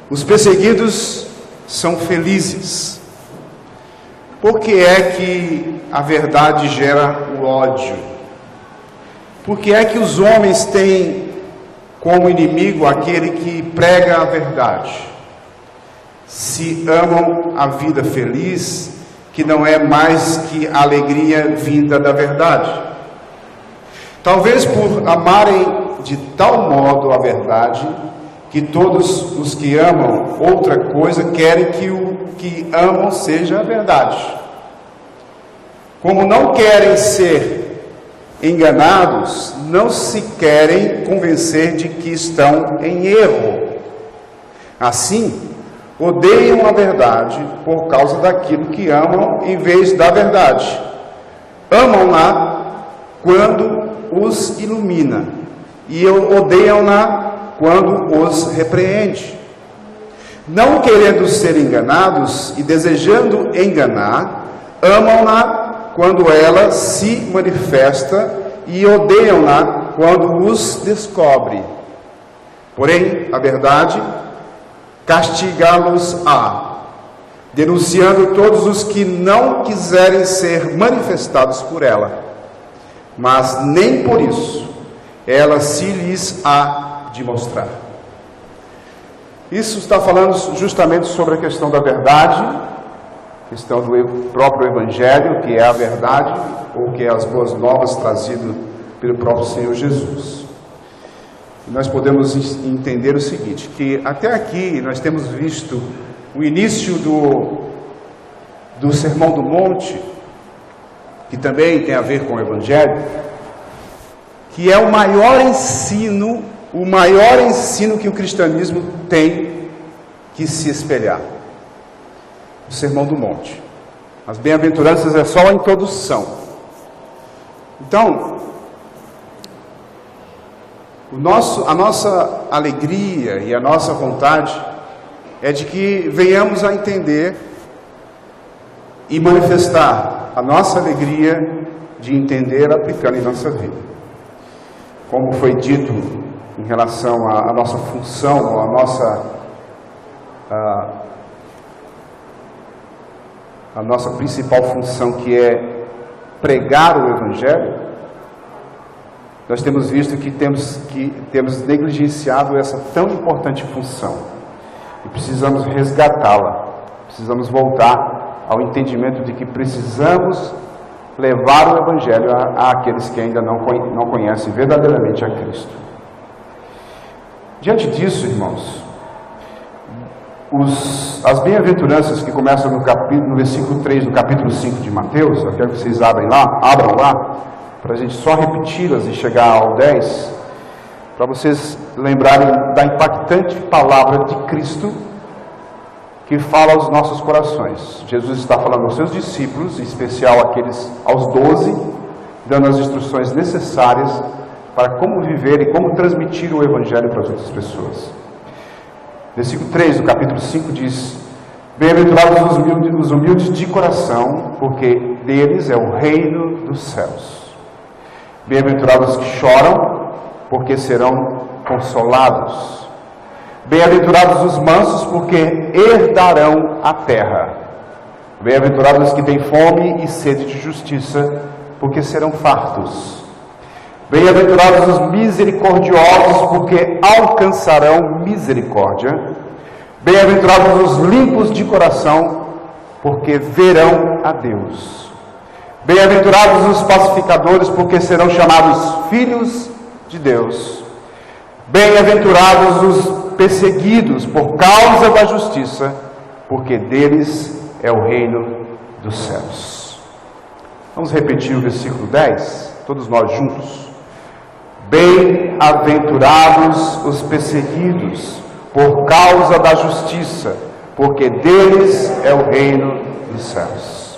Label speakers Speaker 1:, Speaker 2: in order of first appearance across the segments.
Speaker 1: Os perseguidos são felizes. Por que é que a verdade gera o ódio? Por que é que os homens têm como inimigo aquele que prega a verdade? Se amam a vida feliz, que não é mais que a alegria vinda da verdade. Talvez por amarem de tal modo a verdade, que todos os que amam outra coisa querem que o que amam seja a verdade. Como não querem ser enganados, não se querem convencer de que estão em erro. Assim, odeiam a verdade por causa daquilo que amam em vez da verdade. Amam-na quando os ilumina e odeiam-na quando os repreende. Não querendo ser enganados e desejando enganar, amam-na quando ela se manifesta e odeiam-na quando os descobre. Porém, a verdade castigá-los-á, denunciando todos os que não quiserem ser manifestados por ela. Mas nem por isso ela se lhes há de mostrar. Isso está falando justamente sobre a questão da verdade, questão do próprio Evangelho, que é a verdade, ou que é as boas novas trazidas pelo próprio Senhor Jesus. E nós podemos entender o seguinte, que até aqui nós temos visto o início do Sermão do Monte, que também tem a ver com o Evangelho, que é o maior ensino que o cristianismo tem que se espelhar. O Sermão do Monte. As bem-aventuranças é só a introdução. Então, a nossa alegria e a nossa vontade é de que venhamos a entender e manifestar a nossa alegria de entender aplicando em nossa vida. Como foi dito em relação à nossa função, a nossa principal função, que é pregar o Evangelho, nós temos visto que temos negligenciado essa tão importante função e precisamos resgatá-la, precisamos voltar ao entendimento de que precisamos levar o Evangelho àqueles que ainda não conhecem verdadeiramente a Cristo. Diante disso, irmãos, as bem-aventuranças que começam no versículo 3 do capítulo 5 de Mateus, eu quero que vocês abram lá, para a gente só repeti-las e chegar ao 10, para vocês lembrarem da impactante palavra de Cristo que fala aos nossos corações. Jesus está falando aos seus discípulos, em especial aos 12, dando as instruções necessárias para como viver e como transmitir o Evangelho para as outras pessoas. Versículo 3 do capítulo 5 diz: Bem-aventurados os humildes de coração, porque deles é o reino dos céus. Bem-aventurados que choram, porque serão consolados. Bem-aventurados os mansos, porque herdarão a terra. Bem-aventurados que têm fome e sede de justiça, porque serão fartos. Bem-aventurados os misericordiosos, porque alcançarão misericórdia. Bem-aventurados os limpos de coração, porque verão a Deus. Bem-aventurados os pacificadores, porque serão chamados filhos de Deus. Bem-aventurados os perseguidos por causa da justiça, porque deles é o reino dos céus. Vamos repetir o versículo 10, todos nós juntos. Bem-aventurados os perseguidos por causa da justiça, porque deles é o reino dos céus.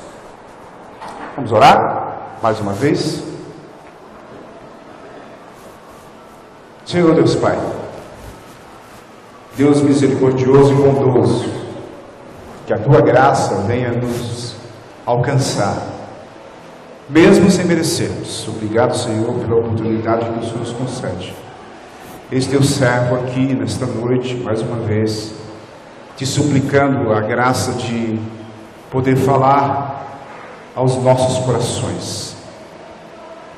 Speaker 1: Vamos orar mais uma vez? Senhor Deus Pai, Deus misericordioso e bondoso, que a Tua graça venha nos alcançar, mesmo sem merecermos. Obrigado, Senhor, pela oportunidade que o Senhor nos concede. Eis Teu servo aqui nesta noite, mais uma vez, te suplicando a graça de poder falar aos nossos corações.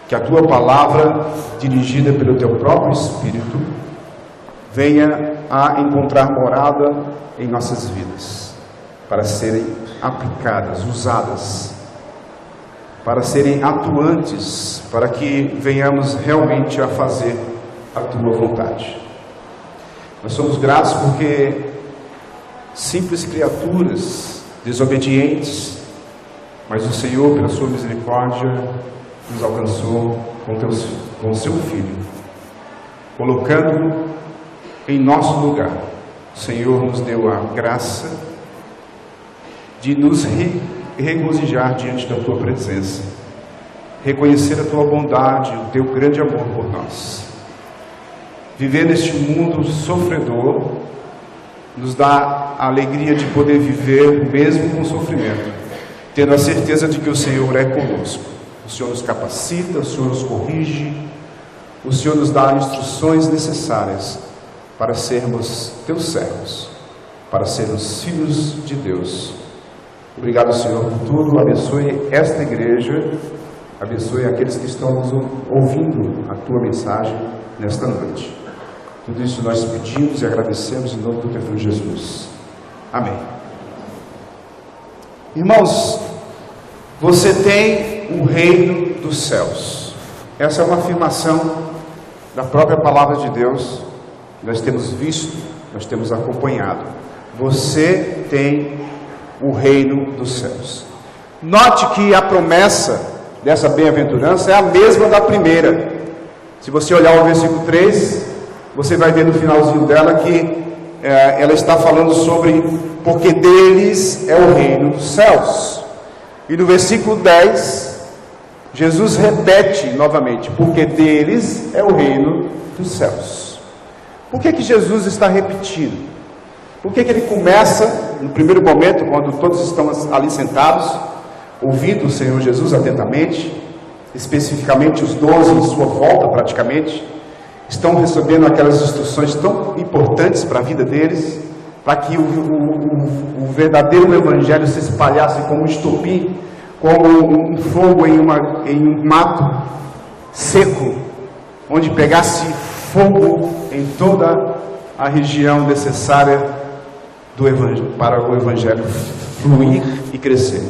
Speaker 1: Que a tua palavra, dirigida pelo teu próprio Espírito, venha a encontrar morada em nossas vidas, para serem aplicadas, usadas, para serem atuantes, para que venhamos realmente a fazer a tua vontade. Nós somos gratos porque simples criaturas, desobedientes, mas o Senhor, pela sua misericórdia, nos alcançou com o seu Filho, colocando-o em nosso lugar. O Senhor nos deu a graça de nos regozijar diante da tua presença, reconhecer a tua bondade, o teu grande amor por nós. Viver neste mundo sofredor nos dá a alegria de poder viver mesmo com sofrimento, tendo a certeza de que o Senhor é conosco. O Senhor nos capacita, o Senhor nos corrige, o Senhor nos dá instruções necessárias para sermos teus servos, para sermos filhos de Deus. Obrigado, Senhor, por tudo. Abençoe esta igreja, abençoe aqueles que estão nos ouvindo a tua mensagem nesta noite. Tudo isso nós pedimos e agradecemos em nome do teu Filho Jesus. Amém. Irmãos, você tem o reino dos céus. Essa é uma afirmação da própria palavra de Deus. Nós temos visto, nós temos acompanhado. Você tem o reino dos céus. Note que a promessa dessa bem-aventurança é a mesma da primeira. Se você olhar o versículo 3, você vai ver no finalzinho dela que ela está falando sobre porque deles é o reino dos céus. E no versículo 10, Jesus repete novamente, porque deles é o reino dos céus. Por que Jesus está repetindo? Por que ele começa, no primeiro momento, quando todos estão ali sentados, ouvindo o Senhor Jesus atentamente, especificamente os 12 em sua volta praticamente, estão recebendo aquelas instruções tão importantes para a vida deles, para que o verdadeiro Evangelho se espalhasse como um estopim, como um fogo em um mato seco, onde pegasse fogo em toda a região necessária para o Evangelho fluir e crescer.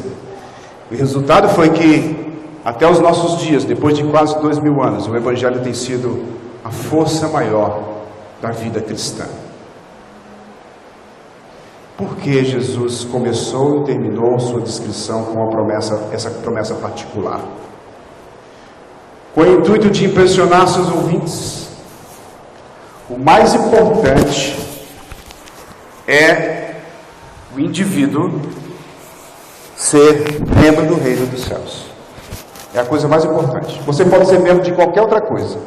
Speaker 1: O resultado foi que, até os nossos dias, depois de quase 2000 anos, o Evangelho tem sido a força maior da vida cristã. Por que Jesus começou e terminou sua descrição com essa promessa particular? Com o intuito de impressionar seus ouvintes. O mais importante é o indivíduo ser membro do reino dos céus. É a coisa mais importante. Você pode ser membro de qualquer outra coisa.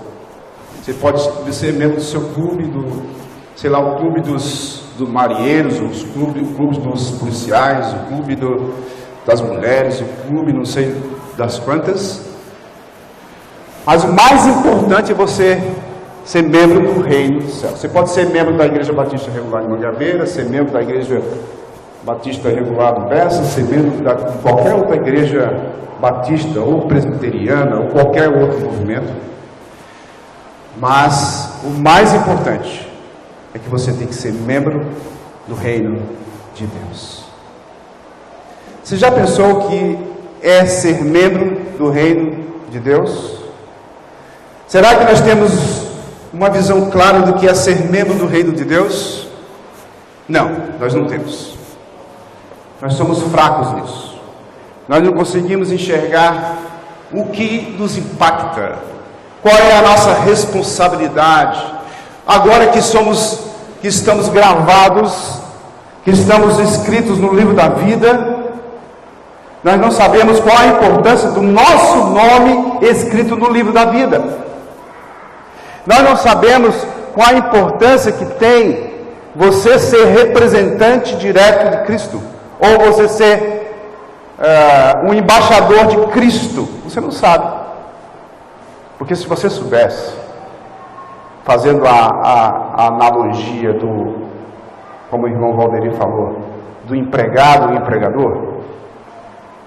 Speaker 1: Você pode ser membro do seu clube, o clube dos marinheiros, o clube dos policiais, o clube das mulheres, o clube não sei das quantas. Mas o mais importante é você ser membro do reino do céu. Você pode ser membro da Igreja Batista Regular em Mangabeira, ser membro da Igreja Batista Regular do Bessa, ser membro de qualquer outra igreja batista ou presbiteriana ou qualquer outro movimento. Mas o mais importante é que você tem que ser membro do reino de Deus. Você já pensou que é ser membro do reino de Deus? Será que nós temos uma visão clara do que é ser membro do reino de Deus? Não, nós não temos. Nós somos fracos nisso. Nós não conseguimos enxergar o que nos impacta. Qual é a nossa responsabilidade? Agora que estamos gravados, que estamos inscritos no livro da vida, nós não sabemos qual a importância do nosso nome escrito no livro da vida. Nós não sabemos qual a importância que tem você ser representante direto de Cristo, ou você ser um embaixador de Cristo. Você não sabe. Porque se você soubesse, fazendo a analogia como o irmão Valderi falou, do empregado e empregador,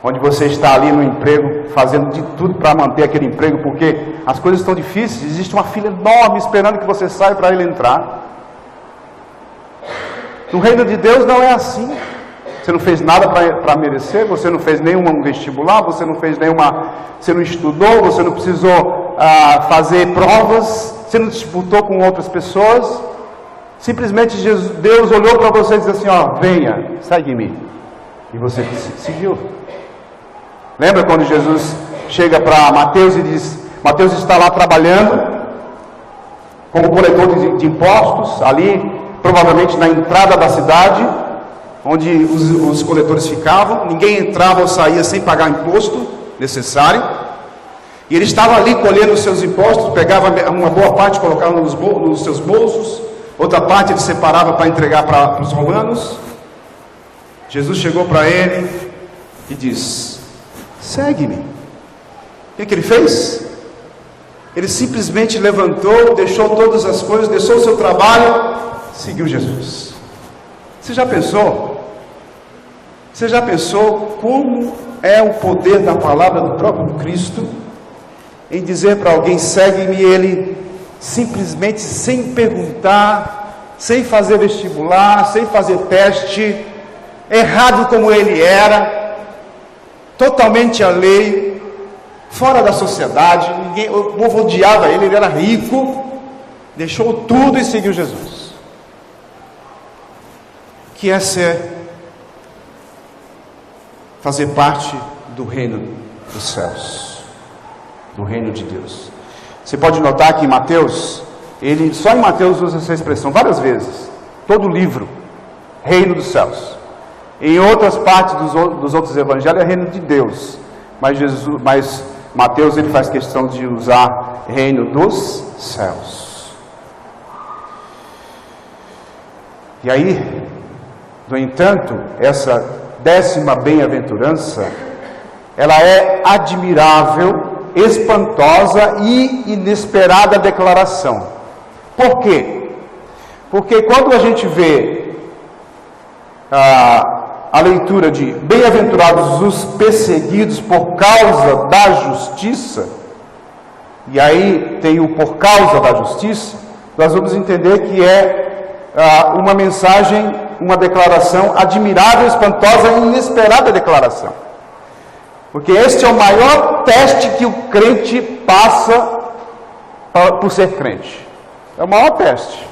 Speaker 1: onde você está ali no emprego, fazendo de tudo para manter aquele emprego, porque as coisas estão difíceis, existe uma fila enorme esperando que você saia para ele entrar. No reino de Deus não é assim. Você não fez nada para merecer, você não fez nenhum vestibular, você não estudou, você não precisou fazer provas, você não disputou com outras pessoas. Simplesmente Deus olhou para você e disse assim, ó, venha, segue-me. E você seguiu. Lembra quando Jesus chega para Mateus e diz, Mateus está lá trabalhando como coletor de impostos, ali, provavelmente na entrada da cidade, onde os coletores ficavam, ninguém entrava ou saía sem pagar imposto necessário, e ele estava ali colhendo os seus impostos, pegava uma boa parte, colocava nos seus bolsos, outra parte ele separava para entregar para os romanos. Jesus chegou para ele e disse, segue-me. O que ele fez? Ele simplesmente levantou, deixou todas as coisas, deixou o seu trabalho, seguiu Jesus. Você já pensou? Você já pensou como é o poder da palavra do próprio Cristo em dizer para alguém, segue-me, ele simplesmente sem perguntar, sem fazer vestibular, sem fazer teste, errado como ele era, totalmente alheio, fora da sociedade, o povo odiava ele era rico, deixou tudo e seguiu Jesus. Que é fazer parte do reino dos céus, do reino de Deus. Você pode notar que em Mateus, só em Mateus usa essa expressão várias vezes, todo o livro, reino dos céus. Em outras partes dos outros evangelhos é reino de Deus, mas Mateus ele faz questão de usar reino dos céus. E aí, no entanto, essa 10ª bem-aventurança, ela é admirável, espantosa e inesperada declaração. Por quê? Porque quando a gente vê a leitura de bem-aventurados os perseguidos por causa da justiça, e aí tem o por causa da justiça, nós vamos entender que é uma mensagem, uma declaração admirável, espantosa e inesperada declaração. Porque este é o maior teste que o crente passa por ser crente. É o maior teste.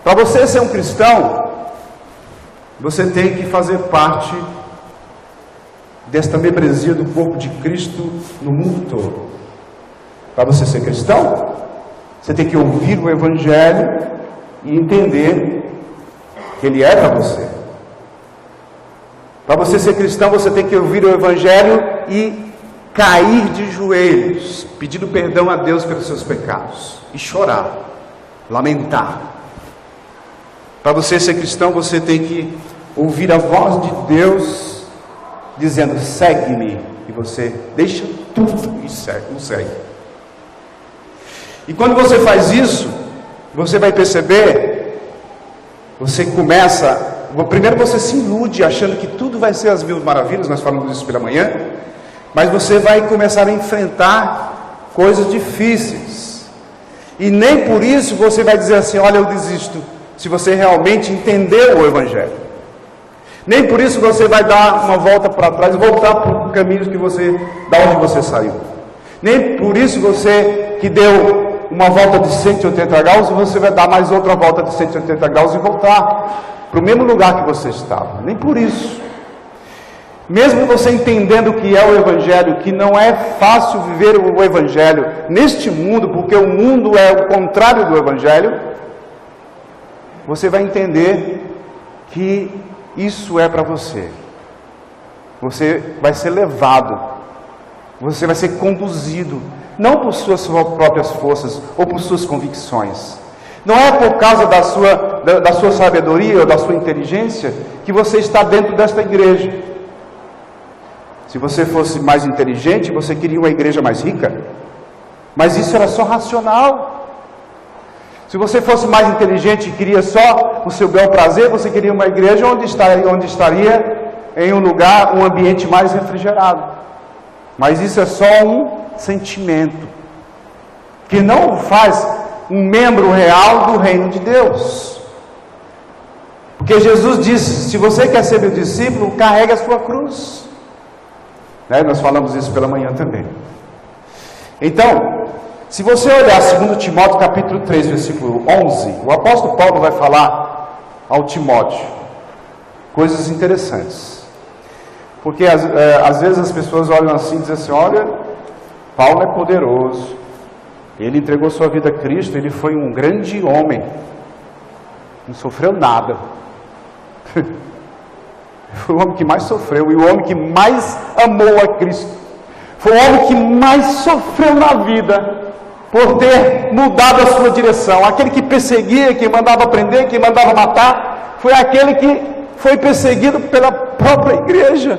Speaker 1: Para você ser um cristão, você tem que fazer parte desta membresia do corpo de Cristo no mundo todo. Para você ser cristão, você tem que ouvir o Evangelho e entender que ele é para você. Para você ser cristão, você tem que ouvir o Evangelho e cair de joelhos, pedindo perdão a Deus pelos seus pecados, e chorar, lamentar. Para você ser cristão, você tem que ouvir a voz de Deus, dizendo, segue-me, e você deixa tudo e segue. E quando você faz isso, você vai perceber, você começa... Primeiro você se ilude achando que tudo vai ser as mil maravilhas, nós falamos isso pela manhã, mas você vai começar a enfrentar coisas difíceis, e nem por isso você vai dizer assim, olha, eu desisto, se você realmente entendeu o Evangelho. Nem por isso você vai dar uma volta para trás, voltar para o caminho da onde você saiu. Nem por isso você que deu uma volta de 180 graus, você vai dar mais outra volta de 180 graus e voltar para o mesmo lugar que você estava. Nem por isso. Mesmo você entendendo o que é o Evangelho, que não é fácil viver o Evangelho neste mundo, porque o mundo é o contrário do Evangelho, você vai entender que isso é para você. Você vai ser levado, você vai ser conduzido, não por suas próprias forças ou por suas convicções. Não é por causa da sua sabedoria ou da sua inteligência que você está dentro desta igreja. Se você fosse mais inteligente, você queria uma igreja mais rica. Mas isso era só racional. Se você fosse mais inteligente e queria só o seu bel prazer, você queria uma igreja onde estaria em um lugar, um ambiente mais refrigerado. Mas isso é só um sentimento, que não faz um membro real do reino de Deus. Porque Jesus disse: se você quer ser meu discípulo, carregue a sua cruz. Nós falamos isso pela manhã também. Então, se você olhar 2 Timóteo capítulo 3, versículo 11, o apóstolo Paulo vai falar ao Timóteo coisas interessantes. Porque às vezes as pessoas olham assim e dizem assim: olha, Paulo é poderoso, ele entregou sua vida a Cristo, ele foi um grande homem, não sofreu nada. Foi o homem que mais sofreu e o homem que mais amou a Cristo. Foi o homem que mais sofreu na vida por ter mudado a sua direção. Aquele que perseguia, que mandava prender, que mandava matar, foi aquele que foi perseguido pela própria igreja.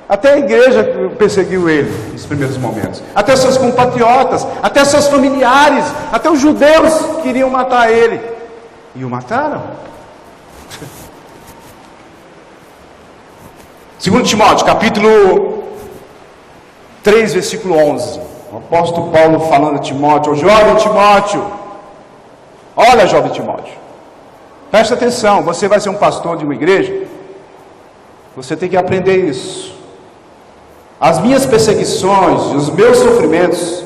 Speaker 1: Até a igreja perseguiu ele nos primeiros momentos. Até seus compatriotas, até seus familiares, até os judeus queriam matar ele. E o mataram. 2 Timóteo, capítulo 3, versículo 11. O apóstolo Paulo falando a Timóteo: jovem Timóteo, olha, jovem Timóteo, presta atenção, você vai ser um pastor de uma igreja, você tem que aprender isso. As minhas perseguições e os meus sofrimentos,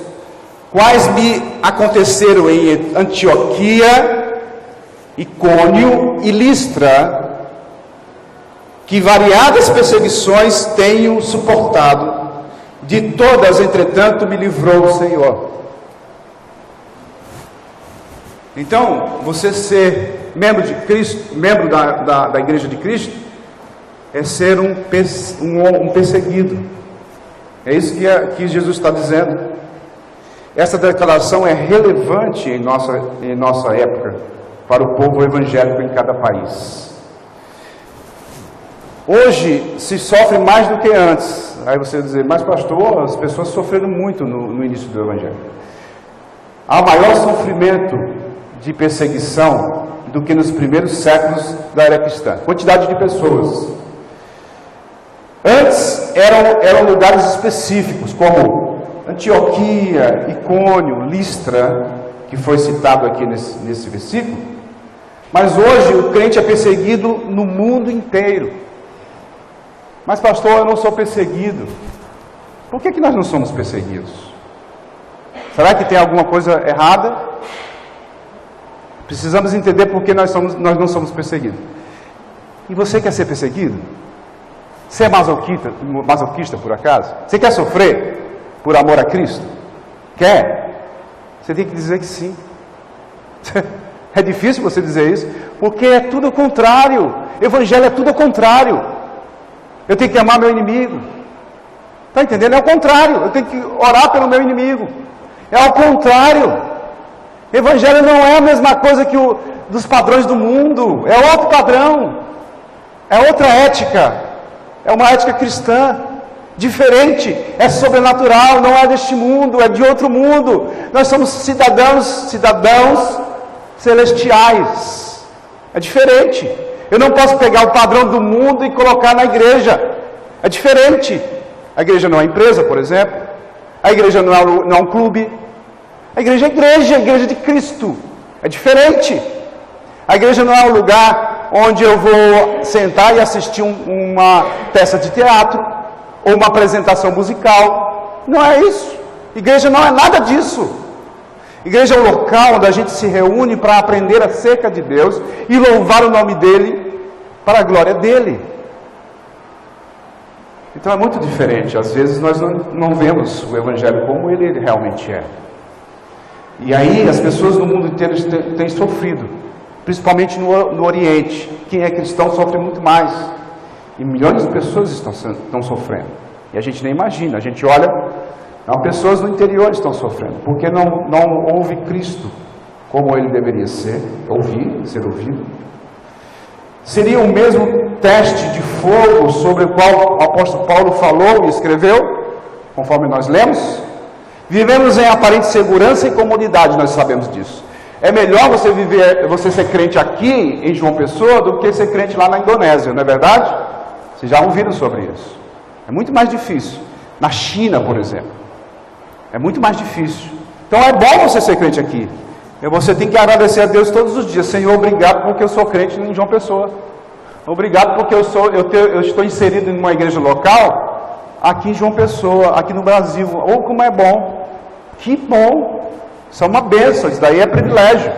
Speaker 1: quais me aconteceram em Antioquia, Icônio e Listra, que variadas perseguições tenho suportado, de todas, entretanto, me livrou o Senhor. Então, você ser membro de Cristo, membro da igreja de Cristo, é ser um perseguido. É isso que Jesus está dizendo. Essa declaração é relevante em nossa época, para o povo evangélico em cada país. Hoje se sofre mais do que antes. Aí você vai dizer: mas pastor, as pessoas sofreram muito no início do evangelho. Há maior sofrimento de perseguição do que nos primeiros séculos da era cristã. Quantidade de pessoas. Antes eram lugares específicos, como Antioquia, Icônio, Listra, que foi citado aqui nesse versículo. Mas hoje o crente é perseguido no mundo inteiro. Mas pastor, eu não sou perseguido. Por que nós não somos perseguidos? Será que tem alguma coisa errada? Precisamos entender por que nós não somos perseguidos. E você quer ser perseguido? Você é masoquista por acaso? Você quer sofrer por amor a Cristo? Quer? Você tem que dizer que sim. É difícil você dizer isso, porque é tudo o contrário. Evangelho é tudo o contrário. Eu tenho que amar meu inimigo. Está entendendo? É o contrário. Eu tenho que orar pelo meu inimigo. É ao contrário. Evangelho não é a mesma coisa que dos padrões do mundo. É outro padrão. É outra ética. É uma ética cristã. Diferente. É sobrenatural. Não é deste mundo. É de outro mundo. Nós somos cidadãos celestiais. É diferente. Eu não posso pegar o padrão do mundo e colocar na igreja. É diferente. A igreja não é empresa, por exemplo. A igreja não é um clube. A igreja é a igreja de Cristo. É diferente. A igreja não é um lugar onde eu vou sentar e assistir uma peça de teatro ou uma apresentação musical. Não é isso. Igreja não é nada disso. Igreja é um local onde a gente se reúne para aprender acerca de Deus e louvar o nome dEle para a glória dEle. Então é muito diferente. Às vezes nós não vemos o Evangelho como ele realmente é. E aí as pessoas no mundo inteiro têm sofrido, principalmente no Oriente. Quem é cristão sofre muito mais. E milhões de pessoas estão sofrendo. E a gente nem imagina. A gente olha, não, pessoas no interior estão sofrendo, porque não ouve Cristo como ele deveria ser ouvido. Seria o mesmo teste de fogo sobre o qual o apóstolo Paulo falou e escreveu, conforme nós lemos. Vivemos em aparente segurança e comodidade, nós sabemos disso. É melhor você ser crente aqui em João Pessoa do que ser crente lá na Indonésia, não é verdade? Vocês já ouviram sobre isso. É muito mais difícil. Na China, por exemplo. É muito mais difícil. Então é bom você ser crente aqui. E você tem que agradecer a Deus todos os dias. Senhor, obrigado porque eu sou crente em João Pessoa. Obrigado porque eu estou inserido em uma igreja local aqui em João Pessoa, aqui no Brasil. Ou como é bom. Que bom. Isso é uma bênção, isso daí é privilégio.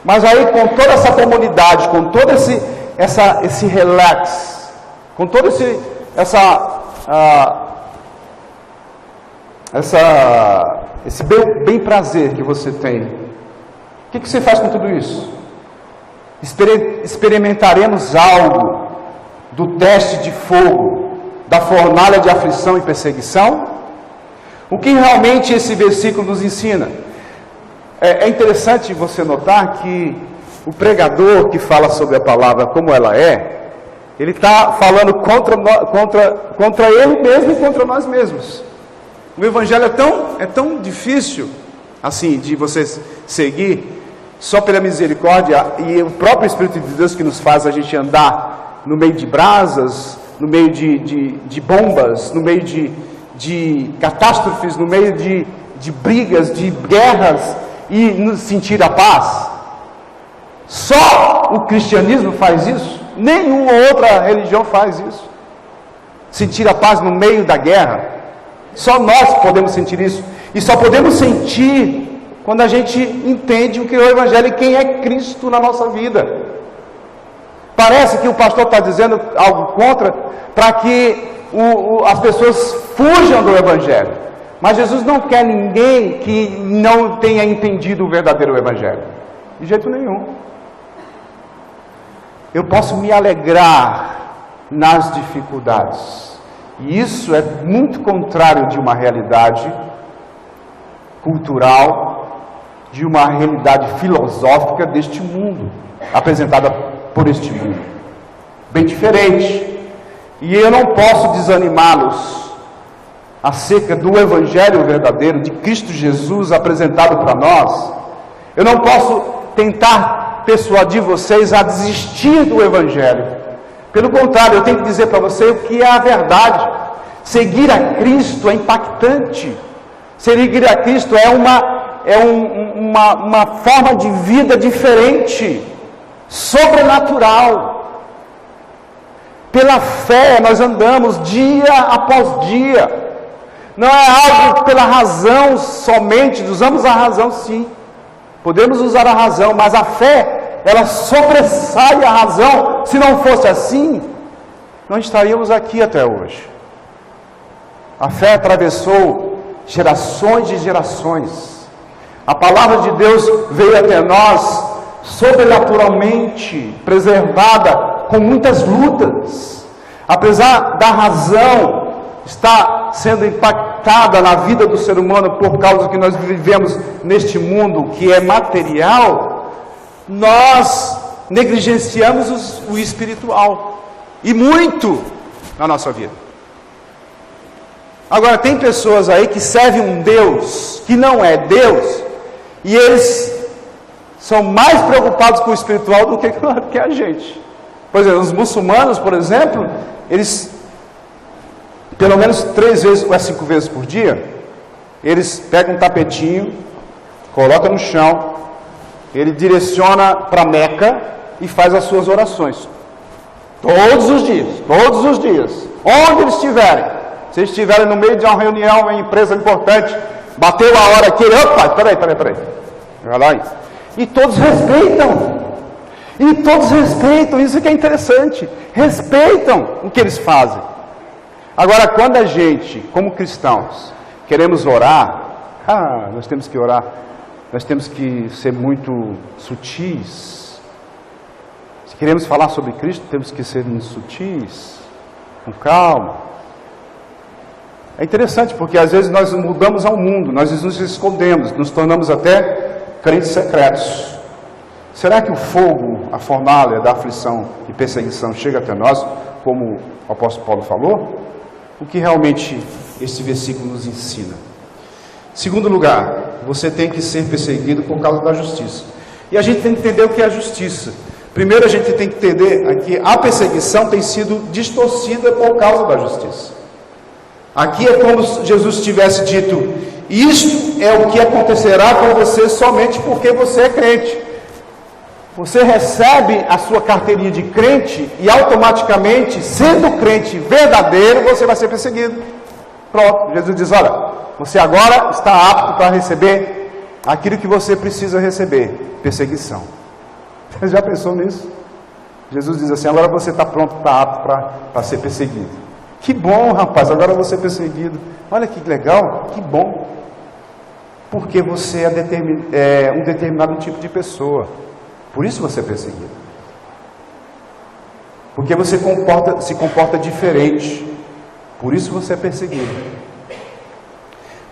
Speaker 1: Mas aí com toda essa comunidade, com todo esse relax, com todo esse bem prazer que você tem, o que você faz com tudo isso? Experimentaremos algo do teste de fogo, da fornalha de aflição e perseguição? O que realmente esse versículo nos ensina? É interessante você notar que o pregador que fala sobre a palavra como ela é, ele está falando contra ele mesmo e contra nós mesmos. O evangelho é tão difícil assim de você seguir só pela misericórdia, e o próprio Espírito de Deus que nos faz a gente andar no meio de brasas, no meio de bombas, no meio de catástrofes, no meio de brigas, de guerras, e nos sentir a paz. Só o cristianismo faz isso. Nenhuma outra religião faz isso. Sentir a paz no meio da guerra. Só nós podemos sentir isso. E só podemos sentir quando a gente entende o que é o Evangelho e quem é Cristo na nossa vida. Parece que o pastor está dizendo algo contra, para que as pessoas fujam do Evangelho. Mas Jesus não quer ninguém que não tenha entendido o verdadeiro Evangelho. De jeito nenhum. Eu posso me alegrar nas dificuldades. E isso é muito contrário de uma realidade cultural, de uma realidade filosófica deste mundo, apresentada por este mundo. Bem diferente. E eu não posso desanimá-los acerca do Evangelho verdadeiro, de Cristo Jesus apresentado para nós. Eu não posso tentar persuadir vocês a desistir do Evangelho. Pelo contrário, eu tenho que dizer para você o que é a verdade. Seguir a Cristo é impactante. Seguir a Cristo é uma forma de vida diferente, sobrenatural. Pela fé nós andamos dia após dia. Não é algo pela razão somente. Usamos a razão sim. Podemos usar a razão, mas a fé, ela sobressai a razão. Se não fosse assim, não estaríamos aqui até hoje. A fé atravessou gerações e gerações. A palavra de Deus veio até nós sobrenaturalmente, preservada com muitas lutas. Apesar da razão estar sendo impactada na vida do ser humano por causa que nós vivemos neste mundo que é material, nós negligenciamos o espiritual, e muito na nossa vida. Agora, tem pessoas aí que servem um Deus que não é Deus, e eles são mais preocupados com o espiritual do que a gente. Por exemplo, os muçulmanos, por exemplo, eles, pelo menos 3 vezes ou 5 vezes por dia, eles pegam um tapetinho, colocam no chão, ele direciona para Meca e faz as suas orações. Todos os dias, onde eles estiverem. Se eles estiverem no meio de uma reunião, uma empresa importante, bateu a hora aqui, opa, peraí. Vai lá. E todos respeitam, isso que é interessante, respeitam o que eles fazem. Agora, quando a gente, como cristãos, queremos orar, nós temos que orar, nós temos que ser muito sutis. Se queremos falar sobre Cristo, temos que ser sutis, com calma. É interessante, porque às vezes nós mudamos ao mundo, nós nos escondemos, nos tornamos até crentes secretos. Será que o fogo, a fornalha da aflição e perseguição chega até nós, como o apóstolo Paulo falou? O que realmente esse versículo nos ensina? Segundo lugar, você tem que ser perseguido por causa da justiça. E a gente tem que entender o que é a justiça. Primeiro a gente tem que entender que a perseguição tem sido distorcida por causa da justiça. Aqui é como se Jesus tivesse dito: isto é o que acontecerá com você somente porque você é crente. Você recebe a sua carteirinha de crente e automaticamente, sendo crente verdadeiro, você vai ser perseguido. Pronto, Jesus diz: olha, você agora está apto para receber aquilo que você precisa receber, perseguição. Você já pensou nisso? Jesus diz assim: agora você está pronto, está apto para ser perseguido. Que bom, rapaz, agora você é perseguido. Olha que legal, que bom. Porque você é um determinado tipo de pessoa. Por isso você é perseguido. Porque você se comporta diferente. Por isso você é perseguido.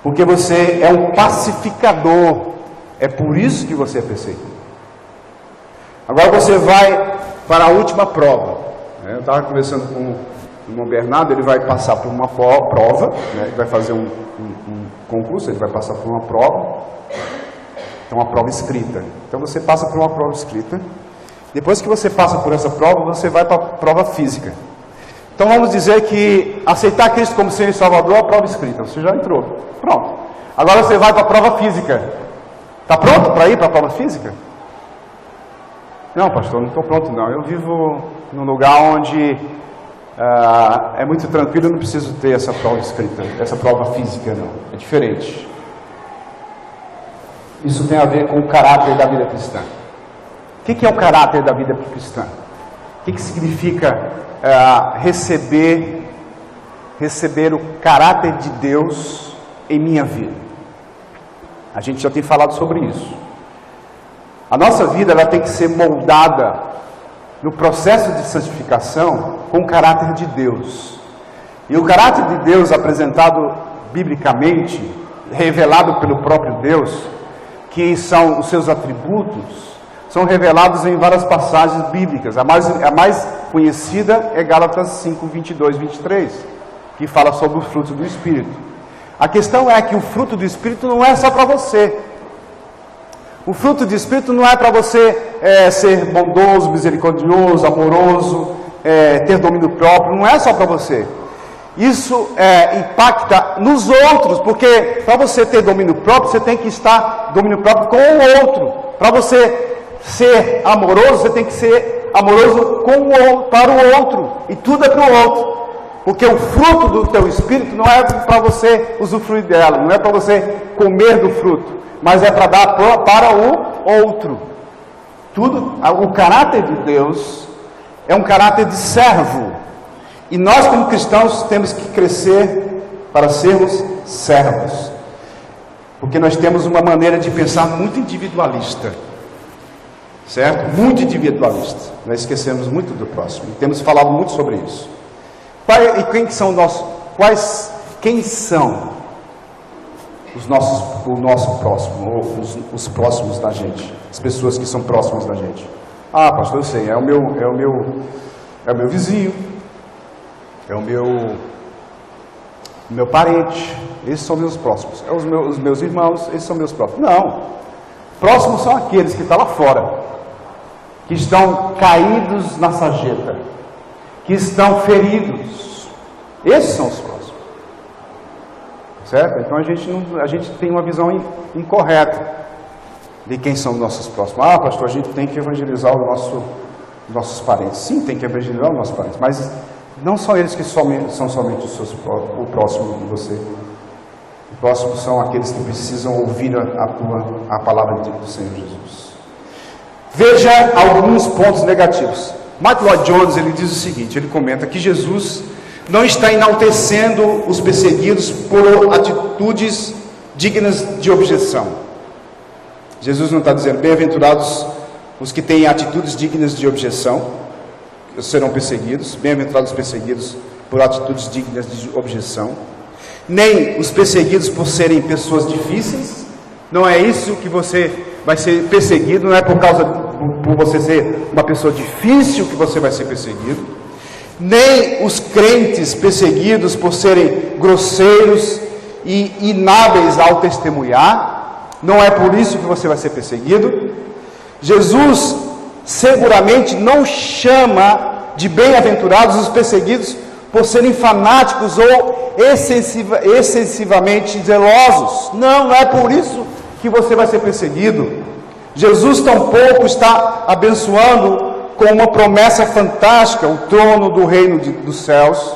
Speaker 1: Porque você é um pacificador. É por isso que você é perseguido. Agora você vai para a última prova. Eu estava conversando com o irmão Bernardo, ele vai passar por uma prova, ele vai fazer um concurso, ele vai passar por uma prova. Então, uma prova escrita. Então, você passa por uma prova escrita. Depois que você passa por essa prova, você vai para a prova física. Então, vamos dizer que aceitar Cristo como Senhor e Salvador é a prova escrita. Você já entrou. Pronto. Agora você vai para a prova física. Está pronto para ir para a prova física? Não, pastor, não estou pronto não. Eu vivo num lugar onde é muito tranquilo, eu não preciso ter essa prova escrita, essa prova física não. É diferente. Isso tem a ver com o caráter da vida cristã. O que é o caráter da vida cristã? O que significa receber o caráter de Deus em minha vida? A gente já tem falado sobre isso. A nossa vida ela tem que ser moldada no processo de santificação com o caráter de Deus. E o caráter de Deus apresentado biblicamente, revelado pelo próprio Deus, que são os seus atributos, são revelados em várias passagens bíblicas. A mais conhecida é Gálatas 5, 22, 23, que fala sobre o fruto do Espírito. A questão é que o fruto do Espírito não é só para você. O fruto do Espírito não é para você ser bondoso, misericordioso, amoroso, ter domínio próprio, não é só para você. Isso impacta nos outros, porque para você ter domínio próprio, você tem que estar domínio próprio com o outro. Para você ser amoroso, você tem que ser amoroso para o outro. E tudo é para o outro. Porque o fruto do teu espírito não é para você usufruir dela, não é para você comer do fruto, mas é para dar para o outro. O caráter de Deus é um caráter de servo. E nós, como cristãos, temos que crescer para sermos servos. Porque nós temos uma maneira de pensar muito individualista. Certo? Muito individualista. Nós esquecemos muito do próximo. E temos falado muito sobre isso. E quem são o nosso próximo, ou os próximos da gente? As pessoas que são próximas da gente. Ah, pastor, eu sei, é o meu vizinho. É o meu parente, esses são meus próximos. É os meus irmãos, esses são meus próximos. Não, próximos são aqueles que estão lá fora, que estão caídos na sarjeta, que estão feridos. Esses são os próximos. Certo? Então a gente tem uma visão incorreta de quem são os nossos próximos. Ah, pastor, a gente tem que evangelizar os nossos parentes. Sim, tem que evangelizar os nossos parentes, mas não são eles que são somente o próximo de você. O próximo são aqueles que precisam ouvir a palavra do Senhor Jesus. Veja alguns pontos negativos. Mark Lloyd Jones, ele diz o seguinte, ele comenta que Jesus não está enaltecendo os perseguidos por atitudes dignas de objeção. Jesus não está dizendo, bem-aventurados os que têm atitudes dignas de objeção, serão perseguidos, bem-aventurados os perseguidos por atitudes dignas de objeção, nem os perseguidos por serem pessoas difíceis. Não é isso que você vai ser perseguido, não é por você ser uma pessoa difícil que você vai ser perseguido, nem os crentes perseguidos por serem grosseiros e inábeis ao testemunhar, não é por isso que você vai ser perseguido. Jesus seguramente não chama de bem-aventurados os perseguidos por serem fanáticos ou excessivamente zelosos. Não é por isso que você vai ser perseguido. Jesus tampouco está abençoando com uma promessa fantástica o trono do reino dos céus.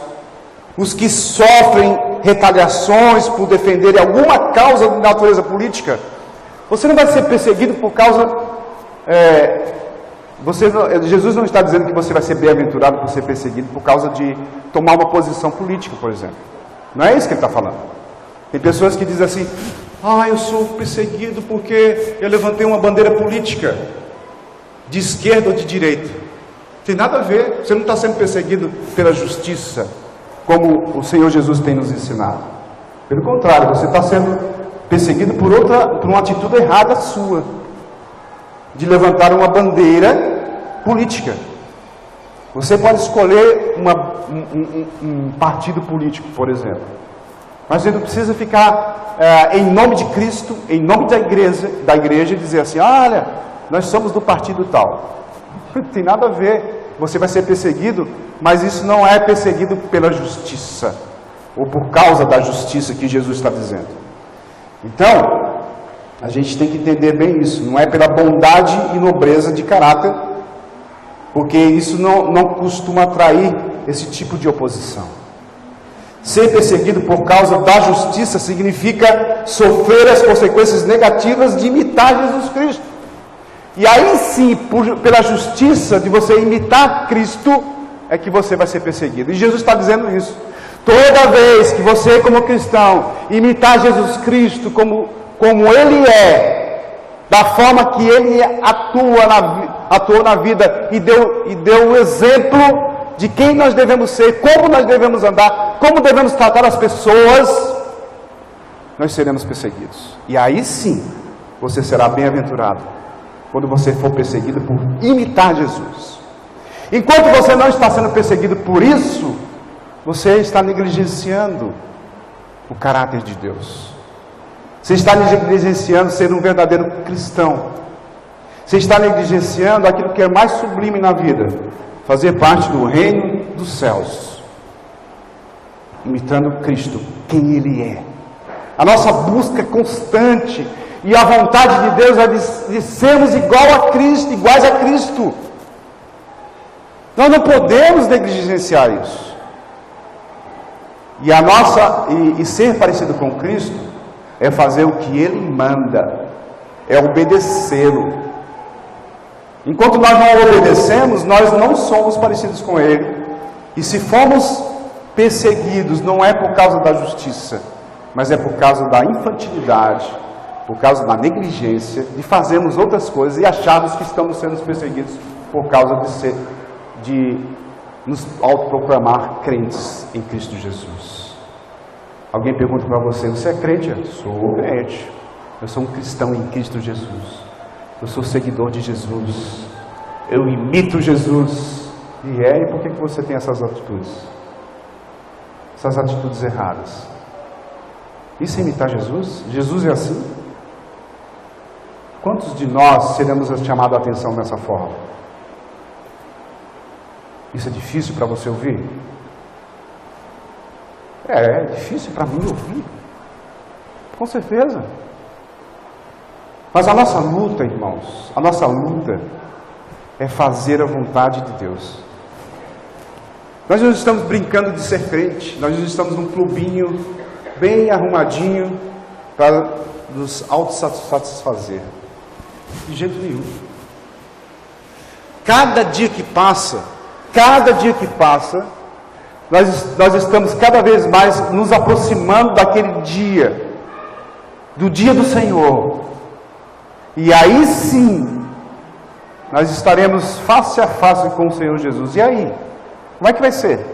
Speaker 1: Os que sofrem retaliações por defenderem alguma causa de natureza política, você não vai ser perseguido por causa... Jesus não está dizendo que você vai ser bem-aventurado por ser perseguido por causa de tomar uma posição política, por exemplo. Não é isso que ele está falando. Tem pessoas que dizem assim: eu sou perseguido porque eu levantei uma bandeira política, de esquerda ou de direita. Não tem nada a ver. Você não está sendo perseguido pela justiça, como o Senhor Jesus tem nos ensinado. Pelo contrário, você está sendo perseguido por uma atitude errada sua, de levantar uma bandeira política. Você pode escolher um partido político, por exemplo, mas você não precisa ficar em nome de Cristo, em nome da igreja, e dizer assim: olha, nós somos do partido tal. Não tem nada a ver. Você vai ser perseguido, mas isso não é perseguido pela justiça, ou por causa da justiça que Jesus está dizendo. Então, a gente tem que entender bem isso. Não é pela bondade e nobreza de caráter, porque isso não costuma atrair esse tipo de oposição. Ser perseguido por causa da justiça significa sofrer as consequências negativas de imitar Jesus Cristo. E aí sim, pela justiça de você imitar Cristo, é que você vai ser perseguido. E Jesus está dizendo isso. Toda vez que você, como cristão, imitar Jesus Cristo como Ele é, da forma que Ele atuou na vida e deu o exemplo de quem nós devemos ser, como nós devemos andar, como devemos tratar as pessoas, nós seremos perseguidos. E aí sim, você será bem-aventurado, quando você for perseguido por imitar Jesus. Enquanto você não está sendo perseguido por isso, você está negligenciando o caráter de Deus. Você está negligenciando ser um verdadeiro cristão. Você está negligenciando aquilo que é mais sublime na vida, fazer parte do reino dos céus, imitando Cristo, quem Ele é. A nossa busca constante e a vontade de Deus é de sermos iguais a Cristo. Nós não podemos negligenciar isso. E ser parecido com Cristo é fazer o que Ele manda, é obedecê-lo. Enquanto nós não obedecemos, nós não somos parecidos com Ele. E se formos perseguidos, não é por causa da justiça, mas é por causa da infantilidade, por causa da negligência, de fazermos outras coisas e acharmos que estamos sendo perseguidos por causa de nos autoproclamar crentes em Cristo Jesus. Alguém pergunta para você: você é crente? Eu sou crente. Eu sou um cristão em Cristo Jesus. Eu sou seguidor de Jesus. Eu imito Jesus. E por que você tem essas atitudes? Essas atitudes erradas. Isso é imitar Jesus? Jesus é assim? Quantos de nós seremos chamados a atenção dessa forma? Isso é difícil para você ouvir? É difícil para mim ouvir. Com certeza. Mas a nossa luta, irmãos, a nossa luta é fazer a vontade de Deus. Nós não estamos brincando de ser crente. Nós não estamos num clubinho bem arrumadinho para nos autossatisfazer. De jeito nenhum. Cada dia que passa, nós estamos cada vez mais nos aproximando daquele dia, do dia do Senhor. E aí sim, nós estaremos face a face com o Senhor Jesus. E aí? Como é que vai ser?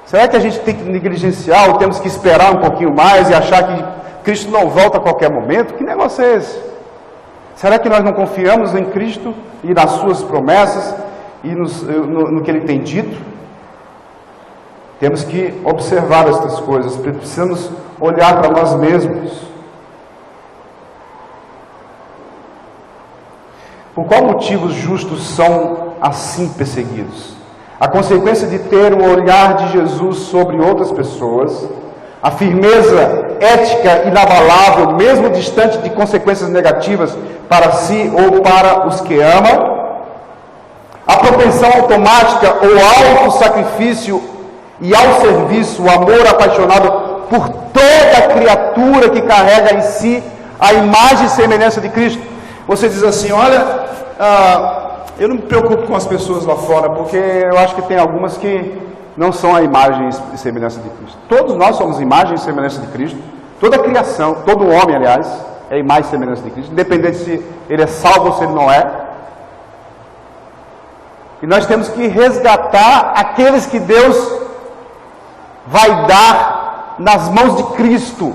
Speaker 1: Será que a gente tem que negligenciar ou temos que esperar um pouquinho mais e achar que Cristo não volta a qualquer momento? Que negócio é esse? Será que nós não confiamos em Cristo e nas suas promessas e no que Ele tem dito? Temos que observar estas coisas, precisamos olhar para nós mesmos. Por qual motivo os justos são assim perseguidos? A consequência de ter o olhar de Jesus sobre outras pessoas, a firmeza ética inabalável, mesmo distante de consequências negativas para si ou para os que ama, a propensão automática ao auto-sacrifício e ao serviço, o amor apaixonado por toda a criatura que carrega em si a imagem e semelhança de Cristo. Você diz assim, olha, eu não me preocupo com as pessoas lá fora, porque eu acho que tem algumas que não são a imagem e semelhança de Cristo. Todos nós somos imagem e semelhança de Cristo. Toda a criação, todo homem, aliás, é imagem e semelhança de Cristo, independente se ele é salvo ou se ele não é. E nós temos que resgatar aqueles que Deus vai dar nas mãos de Cristo.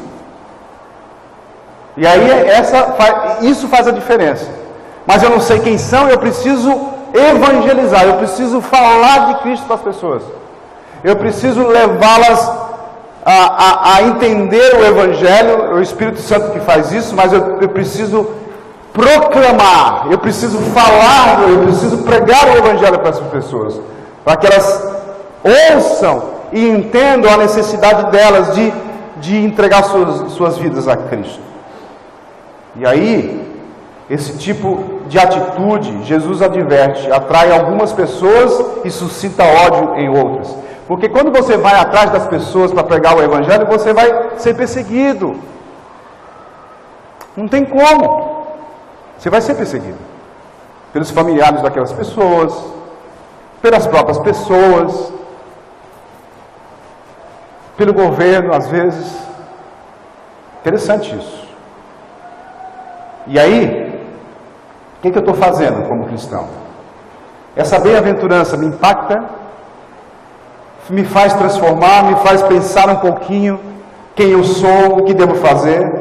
Speaker 1: E aí isso faz a diferença. Mas eu não sei quem são, eu preciso evangelizar, eu preciso falar de Cristo para as pessoas. Eu preciso levá-las a entender o Evangelho, é o Espírito Santo que faz isso, mas eu preciso proclamar, eu preciso falar, eu preciso pregar o Evangelho para essas pessoas, para que elas ouçam e entendam a necessidade delas de entregar suas vidas a Cristo. E aí, esse tipo de atitude, Jesus adverte, atrai algumas pessoas e suscita ódio em outras. Porque quando você vai atrás das pessoas para pregar o Evangelho, você vai ser perseguido. Não tem como. Você vai ser perseguido. Pelos familiares daquelas pessoas, pelas próprias pessoas, pelo governo, às vezes. Interessante isso. E aí, o que eu estou fazendo como cristão? Essa bem-aventurança me impacta, me faz transformar, me faz pensar um pouquinho quem eu sou, o que devo fazer.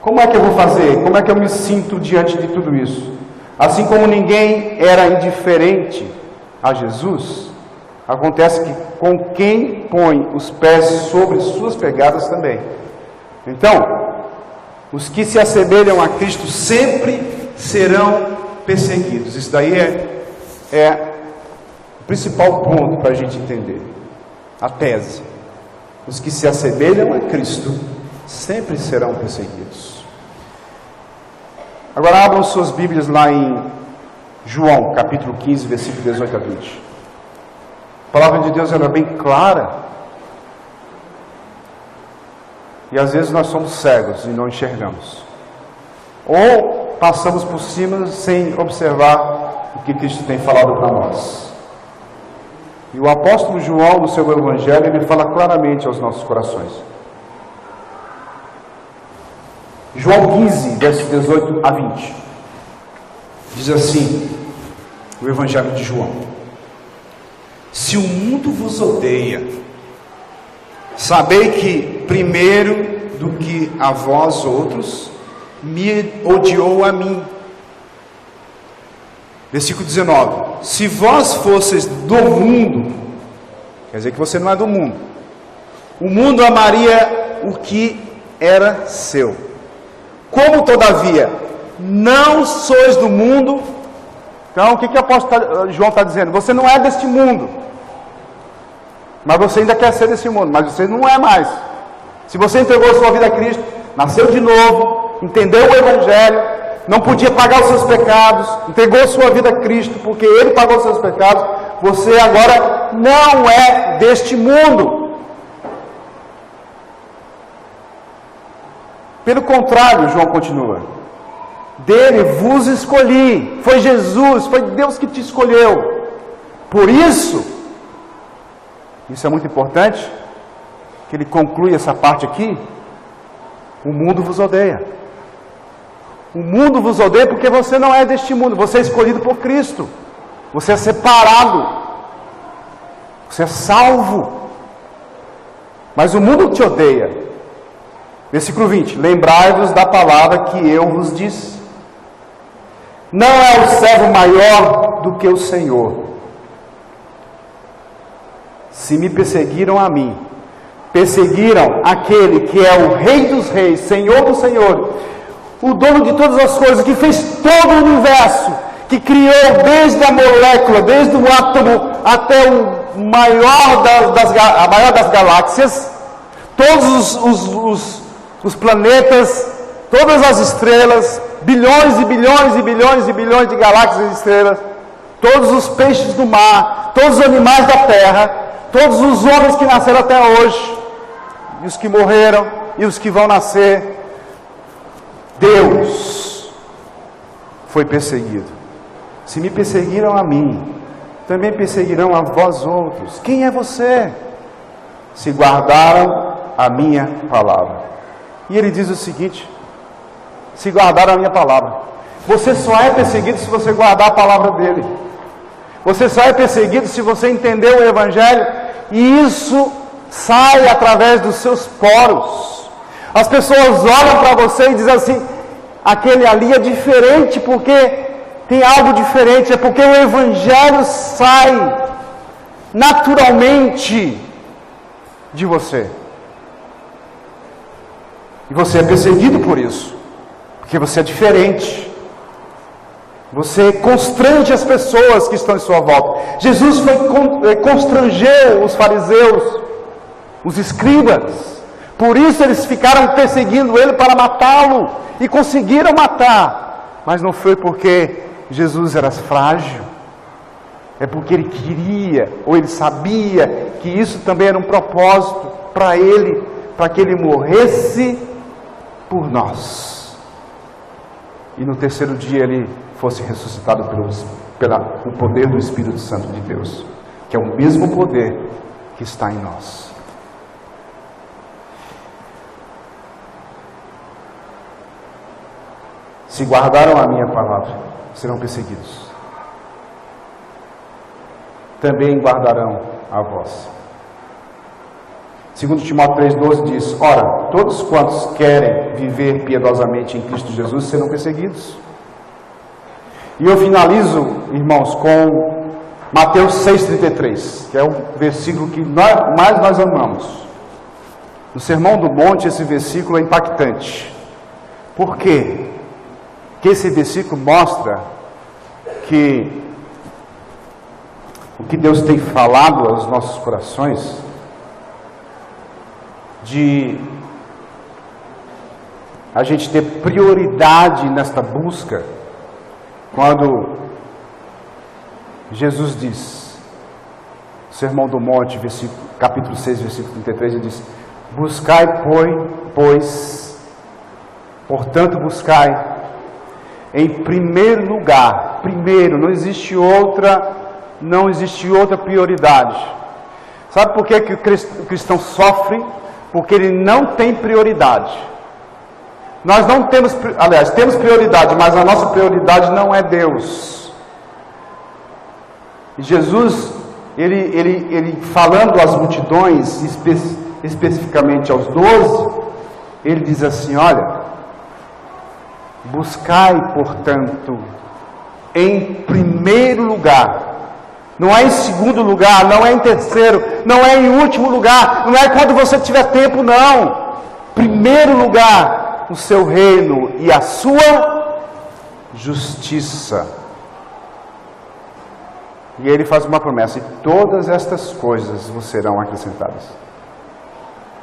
Speaker 1: Como é que eu vou fazer? Como é que eu me sinto diante de tudo isso? Assim como ninguém era indiferente a Jesus, acontece que com quem põe os pés sobre suas pegadas também. Então, os que se assemelham a Cristo sempre serão perseguidos. Isso daí é o principal ponto para a gente entender. A tese. Os que se assemelham a Cristo sempre serão perseguidos. Agora abram suas Bíblias lá em João, capítulo 15, versículo 18 a 20. A palavra de Deus era bem clara. E às vezes nós somos cegos e não enxergamos. Ou passamos por cima sem observar o que Cristo tem falado para nós. E o apóstolo João, no seu Evangelho, ele fala claramente aos nossos corações. João 15, versos 18 a 20. Diz assim, o Evangelho de João. Se o mundo vos odeia, sabei que primeiro do que a vós outros, me odiou a mim. Versículo 19. Se vós fosseis do mundo, quer dizer que você não é do mundo. O mundo amaria o que era seu. Como todavia não sois do mundo, então o que o apóstolo João está dizendo? Você não é deste mundo, mas você ainda quer ser desse mundo, mas você não é mais. Se você entregou a sua vida a Cristo, nasceu de novo, entendeu o Evangelho, não podia pagar os seus pecados, entregou a sua vida a Cristo, porque Ele pagou os seus pecados, você agora não é deste mundo. Pelo contrário, João continua, dele vos escolhi, foi Jesus, foi Deus que te escolheu. Por isso é muito importante, que ele conclui essa parte aqui, o mundo vos odeia. O mundo vos odeia porque você não é deste mundo, você é escolhido por Cristo, você é separado, você é salvo, mas o mundo te odeia. Versículo 20, lembrai-vos da palavra que eu vos disse, não é o servo maior do que o Senhor. Se me perseguiram a mim, perseguiram aquele que é o Rei dos Reis, Senhor dos Senhores.
Speaker 2: o dono de todas as coisas, que fez todo o universo, que criou desde a molécula, desde o átomo até a maior das galáxias, todos os planetas, todas as estrelas, bilhões e bilhões e bilhões e bilhões de galáxias e estrelas, todos os peixes do mar, todos os animais da terra, todos os homens que nasceram até hoje, e os que morreram, e os que vão nascer. Deus foi perseguido. Se me perseguiram a mim, também perseguirão a vós outros. Quem é você? Se guardaram a minha palavra. E ele diz o seguinte: se guardaram a minha palavra. Você só é perseguido se você guardar a palavra dele. Você só é perseguido se você entender o Evangelho, e isso sai através dos seus poros. As pessoas olham para você e dizem assim: aquele ali é diferente porque tem algo diferente, é porque o Evangelho sai naturalmente de você. E você é perseguido por isso, porque você é diferente. Você constrange as pessoas que estão em sua volta. Jesus constrangeu os fariseus, os escribas. Por isso eles ficaram perseguindo ele para matá-lo. E conseguiram matar. Mas não foi porque Jesus era frágil. É porque ele queria, ou ele sabia, que isso também era um propósito para ele, para que ele morresse por nós. E no terceiro dia ele fosse ressuscitado pelo poder do Espírito Santo de Deus, que é o mesmo poder que está em nós. Se guardaram a minha palavra, serão perseguidos. Também guardarão a voz. 2 Timóteo 3,12 diz: ora, todos quantos querem viver piedosamente em Cristo Jesus serão perseguidos. E eu finalizo, irmãos, com Mateus 6,33, que é o versículo que mais nós amamos. No Sermão do Monte, esse versículo é impactante. Por quê? Porque esse versículo mostra que o que Deus tem falado aos nossos corações, de a gente ter prioridade nesta busca. Quando Jesus diz, Sermão do Monte, capítulo 6, versículo 33, ele diz: buscai, portanto buscai, em primeiro lugar, não existe outra prioridade. Sabe por que o cristão sofre? Porque ele não tem prioridade. Nós não temos, aliás, temos prioridade, mas a nossa prioridade não é Deus. E Jesus, ele falando às multidões, especificamente aos 12, ele diz assim: olha, buscai, portanto, em primeiro lugar. Não é em segundo lugar, não é em terceiro, não é em último lugar, não é quando você tiver tempo, não. Primeiro lugar, o seu reino e a sua justiça. E ele faz uma promessa: e todas estas coisas vos serão acrescentadas.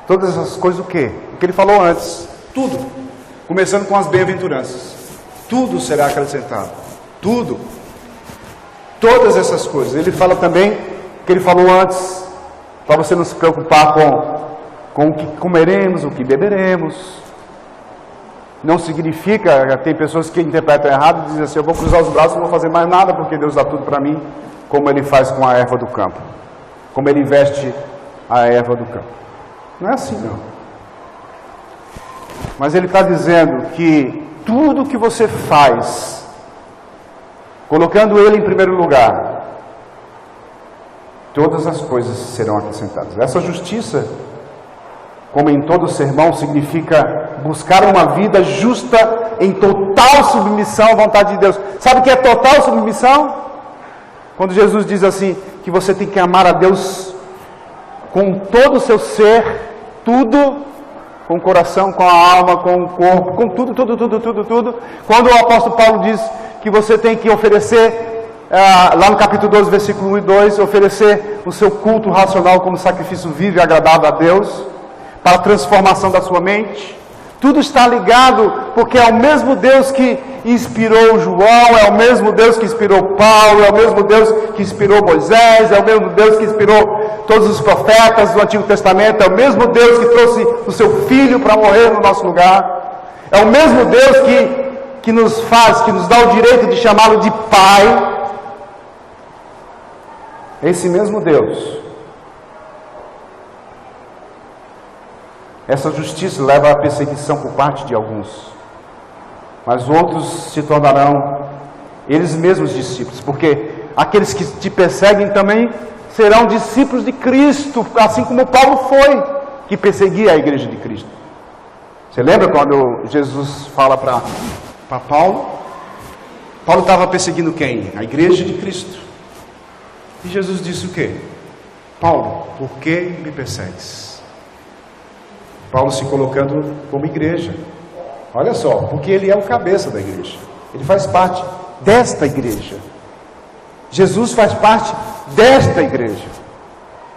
Speaker 2: Todas essas coisas o quê? O que ele falou antes. Tudo. Começando com as bem-aventuranças. Tudo será acrescentado. Tudo. Todas essas coisas. Ele fala também o que ele falou antes, para você não se preocupar com o que comeremos, o que beberemos. Não significa, tem pessoas que interpretam errado e dizem assim: eu vou cruzar os braços e não vou fazer mais nada porque Deus dá tudo para mim, como ele faz com a erva do campo, como ele veste a erva do campo. Não é assim, não. Mas ele está dizendo que tudo que você faz, colocando ele em primeiro lugar, todas as coisas serão acrescentadas. Essa justiça, como em todo sermão, significa buscar uma vida justa em total submissão à vontade de Deus. Sabe o que é total submissão? Quando Jesus diz assim, que você tem que amar a Deus com todo o seu ser, tudo, com o coração, com a alma, com o corpo, com tudo. Quando o apóstolo Paulo diz que você tem que oferecer, lá no capítulo 12, versículo 1 e 2, oferecer o seu culto racional como sacrifício vivo e agradável a Deus, para a transformação da sua mente. Tudo está ligado, porque é o mesmo Deus que inspirou João, é o mesmo Deus que inspirou Paulo, é o mesmo Deus que inspirou Moisés, é o mesmo Deus que inspirou todos os profetas do Antigo Testamento, é o mesmo Deus que trouxe o seu Filho para morrer no nosso lugar, é o mesmo Deus que nos dá o direito de chamá-lo de Pai. Esse mesmo Deus. Essa justiça leva à perseguição por parte de alguns, mas outros se tornarão eles mesmos discípulos, porque aqueles que te perseguem também serão discípulos de Cristo, assim como Paulo foi, que perseguia a igreja de Cristo. Você lembra quando Jesus fala para Paulo? Paulo estava perseguindo quem? A igreja de Cristo. E Jesus disse o quê? Paulo, por que me persegues? Paulo se colocando como igreja. Olha só, porque ele é o cabeça da igreja. Ele faz parte desta igreja. Jesus faz parte desta igreja.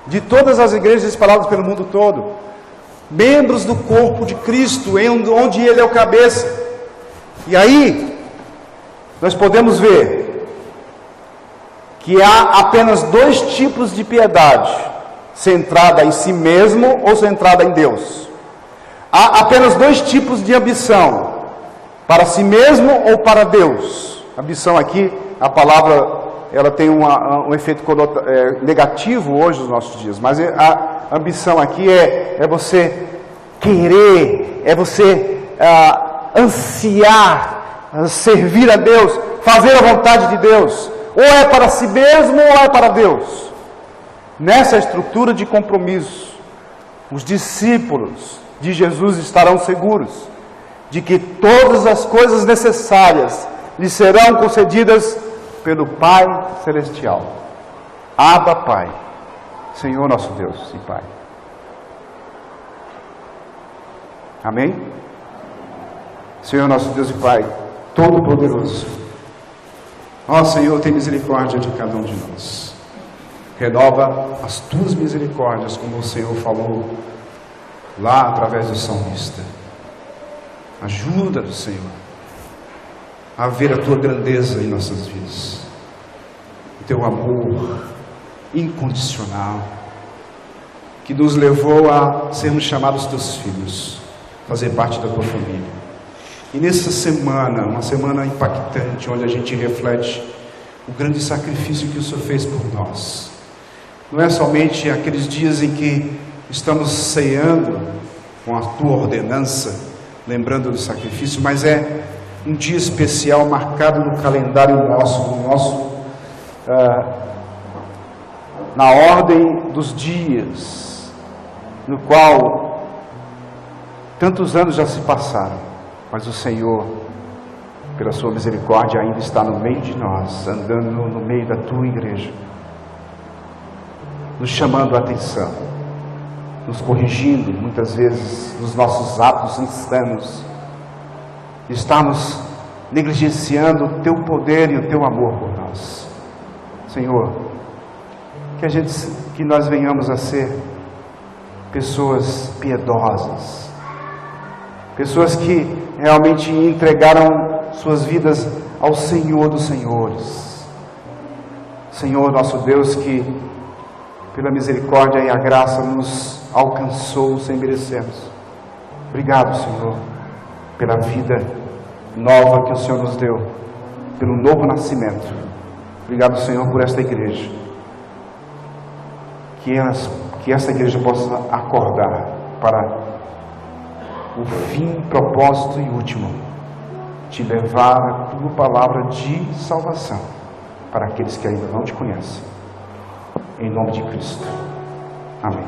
Speaker 2: De todas as igrejas espalhadas pelo mundo todo. Membros do corpo de Cristo, onde ele é o cabeça. E aí, nós podemos ver que há apenas dois tipos de piedade: centrada em si mesmo ou centrada em Deus. Há apenas dois tipos de ambição: para si mesmo ou para Deus. Ambição aqui, a palavra, ela tem um efeito negativo hoje nos nossos dias, mas a ambição aqui é você querer, é você ansiar, servir a Deus, fazer a vontade de Deus. Ou é para si mesmo ou é para Deus. Nessa estrutura de compromisso, os discípulos de Jesus estarão seguros de que todas as coisas necessárias lhes serão concedidas pelo Pai Celestial. Abba, Pai, Senhor nosso Deus e Pai. Amém? Senhor nosso Deus e Pai, Todo-Poderoso, ó Senhor, tem misericórdia de cada um de nós. Renova as tuas misericórdias, como o Senhor falou lá através do salmista. Ajuda-nos, Senhor, a ver a tua grandeza em nossas vidas, o teu amor incondicional, que nos levou a sermos chamados teus filhos, fazer parte da tua família. E nessa semana, uma semana impactante, onde a gente reflete o grande sacrifício que o Senhor fez por nós. Não é somente aqueles dias em que estamos ceando com a tua ordenança, lembrando do sacrifício, mas é um dia especial marcado no calendário nosso, na ordem dos dias, no qual tantos anos já se passaram, mas o Senhor, pela sua misericórdia, ainda está no meio de nós, andando no meio da tua igreja, nos chamando a atenção, nos corrigindo, muitas vezes, nos nossos atos insanos. Estamos negligenciando o teu poder e o teu amor por nós. Senhor, que nós venhamos a ser pessoas piedosas, pessoas que realmente entregaram suas vidas ao Senhor dos Senhores. Senhor nosso Deus, que pela misericórdia e a graça nos alcançou sem merecermos. Obrigado, Senhor, pela vida nova que o Senhor nos deu, pelo novo nascimento. Obrigado, Senhor, por esta igreja. Que essa igreja possa acordar para o fim, propósito e último, te levar a tua palavra de salvação para aqueles que ainda não te conhecem. Em nome de Cristo. Amém.